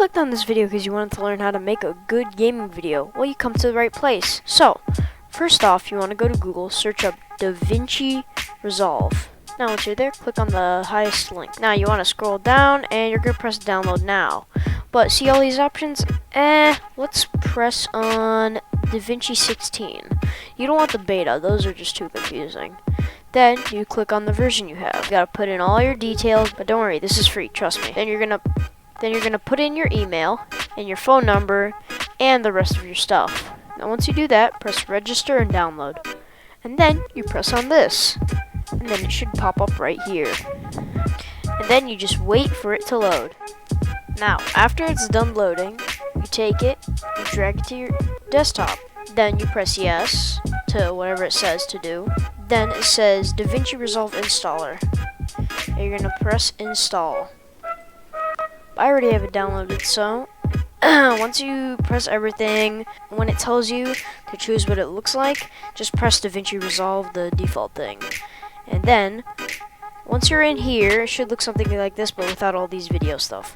clicked on this video because you wanted to learn how to make a good gaming video, well, you come to the right place. So, first off, you want to go to Google, search up DaVinci Resolve. Now once you're there, click on the highest link. Now you want to scroll down and you're going to press download now. But see all these options? Let's press on DaVinci 16. You don't want the beta, those are just too confusing. Then you click on the version you have. You gotta put in all your details, but don't worry, this is free, trust me. Then you're gonna put in your email and your phone number and the rest of your stuff. Now once you do that, press register and download. And then you press on this. And then it should pop up right here. And then you just wait for it to load. Now, after it's done loading, you take it, you drag it to your desktop. Then you press yes to whatever it says to do. Then it says DaVinci Resolve Installer. And you're gonna press install. I already have it downloaded, so once you press everything, when it tells you to choose what it looks like, just press DaVinci Resolve, the default thing. And then, once you're in here, it should look something like this, but without all these video stuff.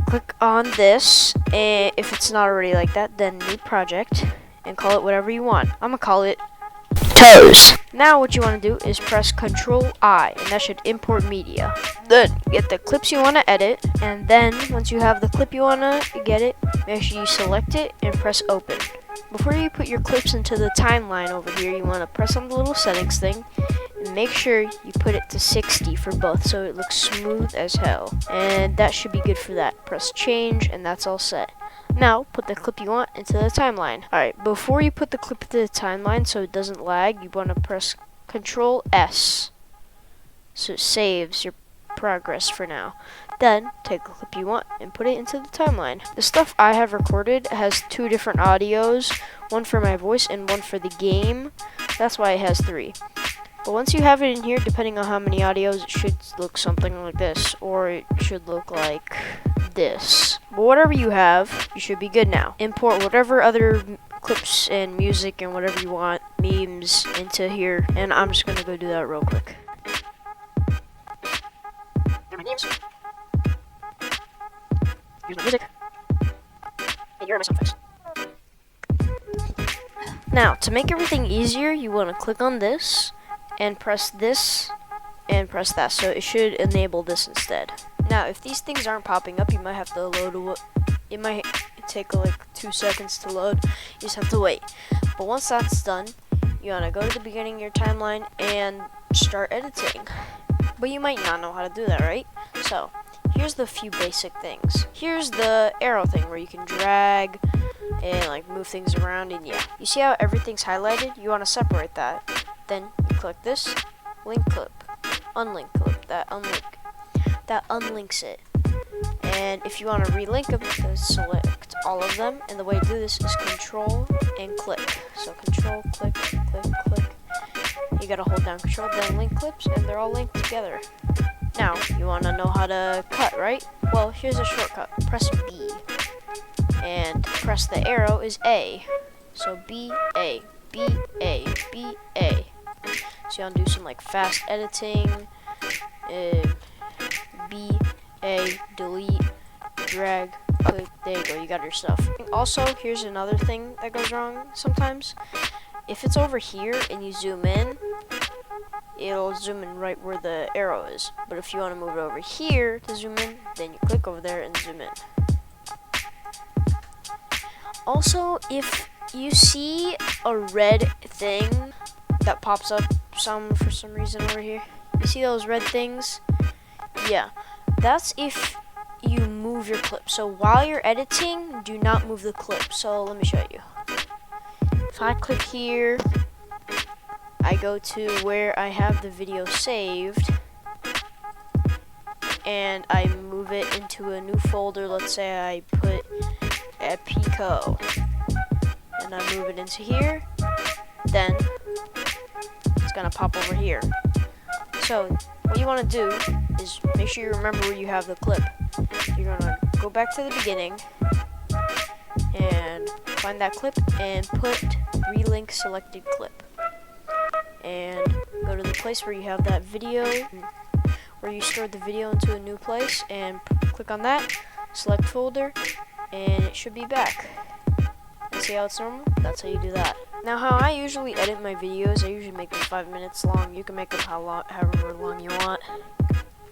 Click on this, and if it's not already like that, then new project, and call it whatever you want. I'm gonna call it Toes. Now what you want to do is press Control-I, and that should import media. Then get the clips you want to edit, and then once you have the clip you want to get it, make sure you select it and press open. Before you put your clips into the timeline over here, you want to press on the little settings thing, and make sure you put it to 60 for both so it looks smooth as hell. And that should be good for that. Press change, and that's all set. Now, put the clip you want into the timeline. Alright, before you put the clip into the timeline so it doesn't lag, you want to press Control-S so it saves your progress for now. Then, take the clip you want and put it into the timeline. The stuff I have recorded has two different audios, one for my voice and one for the game. That's why it has 3. But once you have it in here, depending on how many audios, it should look something like this, or it should look like this. But whatever you have, you should be good now. Import whatever other clips and music and whatever you want, memes, into here, and I'm just gonna go do that real quick. Here are my names. Here's my music. And here are my sound effects. Now, to make everything easier, you want to click on this, and press this, and press that, so it should enable this instead. Now, if these things aren't popping up, you might have to load it might take like 2 seconds to load. You just have to wait. But once that's done, you want to go to the beginning of your timeline and start editing. But you might not know how to do that, right? So, here's the few basic things. Here's the arrow thing where you can drag and like move things around, and yeah. You see how everything's highlighted? You want to separate that. Then you click this, link clip, unlink clip, that unlinks it. And if you want to relink them, just select all of them, and the way to do this is Control and click. So Control, click, click, click. You gotta hold down Control, then link clips, and they're all linked together. Now, you want to know how to cut, right? Well, here's a shortcut. Press B, and press the arrow is A. So B, A, B, A, B, A. So you want to do some like fast editing, B, A, delete, drag, click, there you go, you got your stuff. Also, here's another thing that goes wrong sometimes. If it's over here and you zoom in, it'll zoom in right where the arrow is. But if you want to move it over here to zoom in, then you click over there and zoom in. Also, if you see a red thing that pops up for some reason over here, you see those red things? Yeah, that's if you move your clip. So while you're editing, do not move the clip. So let me show you. If I click here, I go to where I have the video saved, and I move it into a new folder. Let's say I put Epico, and I move it into here, then it's gonna pop over here. So what you want to do is make sure you remember where you have the clip. You're gonna go back to the beginning and find that clip and put relink selected clip, and go to the place where you have that video, where you stored the video into a new place, and click on that, select folder, and it should be back. And see how it's normal? That's how you do that. Now, how I usually edit my videos, I usually make them 5 minutes long. You can make them however long you want.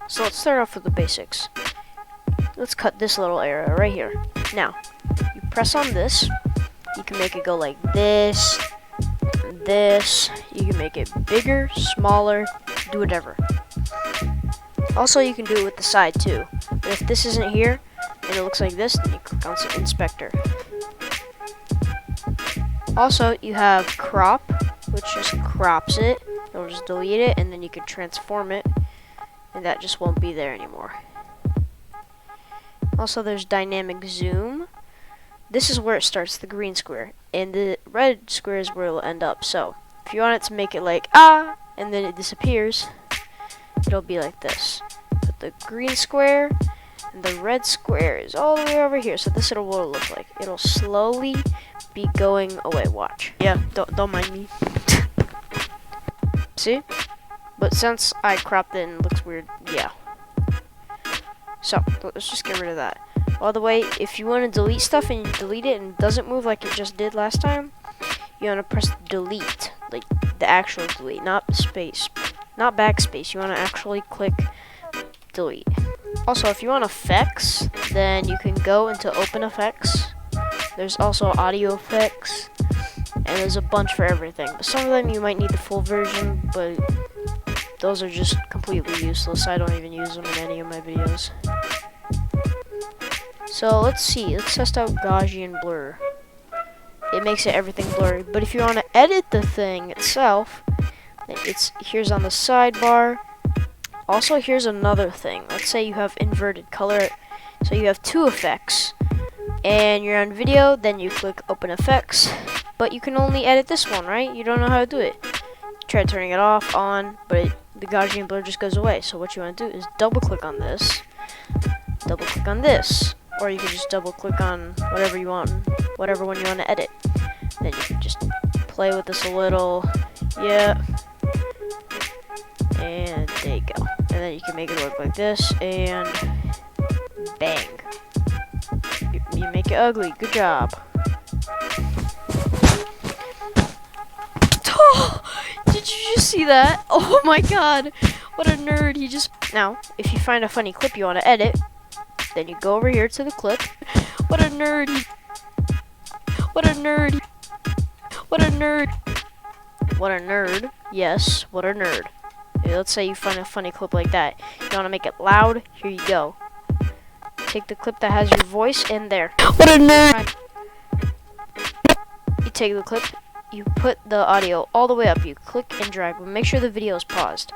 So let's start off with the basics. Let's cut this little area right here. Now, you press on this. You can make it go like this, this. You can make it bigger, smaller, do whatever. Also, you can do it with the side too. But if this isn't here and it looks like this, then you click on Inspector. Also, you have crop, which just crops it. It'll just delete it, and then you can transform it, and that just won't be there anymore. Also, there's dynamic zoom. This is where it starts, the green square, and the red square is where it'll end up. So, if you want it to make it like, ah, and then it disappears, it'll be like this. But the green square and the red square is all the way over here. So this is what it'll look like. It'll slowly be going away. Watch. Yeah, don't mind me. See? But since I cropped it and it looks weird, yeah. So let's just get rid of that. By the way, if you want to delete stuff and you delete it and it doesn't move like it just did last time, you want to press delete, like the actual delete, not space, not backspace. You want to actually click delete. Also, if you want effects, then you can go into open effects. There's also audio effects, and there's a bunch for everything. But some of them you might need the full version, but those are just completely useless. I don't even use them in any of my videos. So let's see, let's test out Gaussian blur. It makes everything blurry, but if you want to edit the thing itself, here's on the sidebar. Also, here's another thing. Let's say you have inverted color, so you have two effects, and you're on video, then you click open effects, but you can only edit this one, right? You don't know how to do it. Try turning it off, on, but the Gaussian blur just goes away. So what you want to do is double click on this, double click on this, or you can just double click on whatever you want, whatever one you want to edit. Then you can just play with this a little, yeah, and there you go. And then you can make it look like this, and bang. You make it ugly. Good job. Oh, did you just see that? Oh my god. What a nerd. He just... Now, if you find a funny clip you want to edit, then you go over here to the clip. What a nerd. What a nerd. What a nerd. What a nerd. Yes, what a nerd. Let's say you find a funny clip like that. You want to make it loud? Here you go. Take the clip that has your voice in there. What a nerd! You take the clip, you put the audio all the way up, you click and drag, but make sure the video is paused.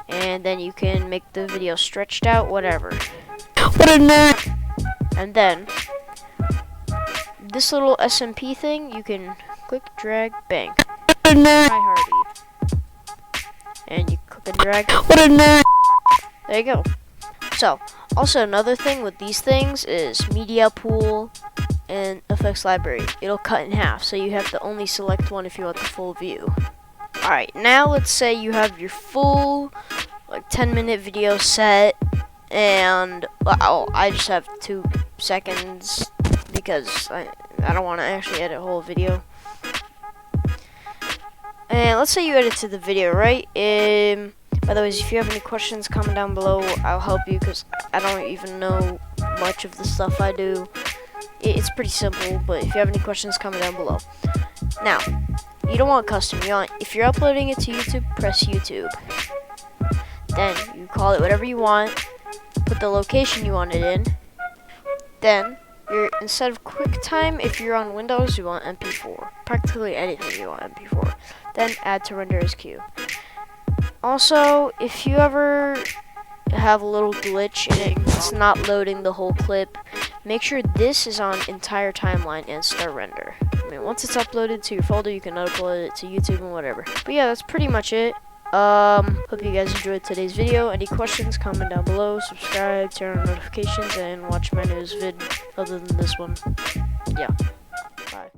And then you can make the video stretched out, whatever. What a nerd! And then, this little SMP thing, you can click, drag, bang. What a nerd! Hi, Hardy. And you click and drag. What a nerd! There you go. So, also another thing with these things is media pool and effects library. It'll cut in half, so you have to only select one if you want the full view. Alright, now let's say you have your full like 10-minute video set, and well, I just have 2 seconds because I don't want to actually edit a whole video. And let's say you edited the video, right? By the way, if you have any questions, comment down below. I'll help you because I don't even know much of the stuff I do. It's pretty simple, but if you have any questions, comment down below. Now, you don't want custom. You want, if you're uploading it to YouTube, press YouTube. Then you call it whatever you want. Put the location you want it in. Then instead of QuickTime, if you're on Windows, you want MP4. Practically anything you want MP4. Then add to render as queue. Also, if you ever have a little glitch and it's not loading the whole clip, make sure this is on entire timeline and start render. I mean, once it's uploaded to your folder, you can upload it to YouTube and whatever. But yeah, that's pretty much it. Hope you guys enjoyed today's video. Any questions, comment down below, subscribe, turn on notifications, and watch my newest vid other than this one. Yeah. Bye.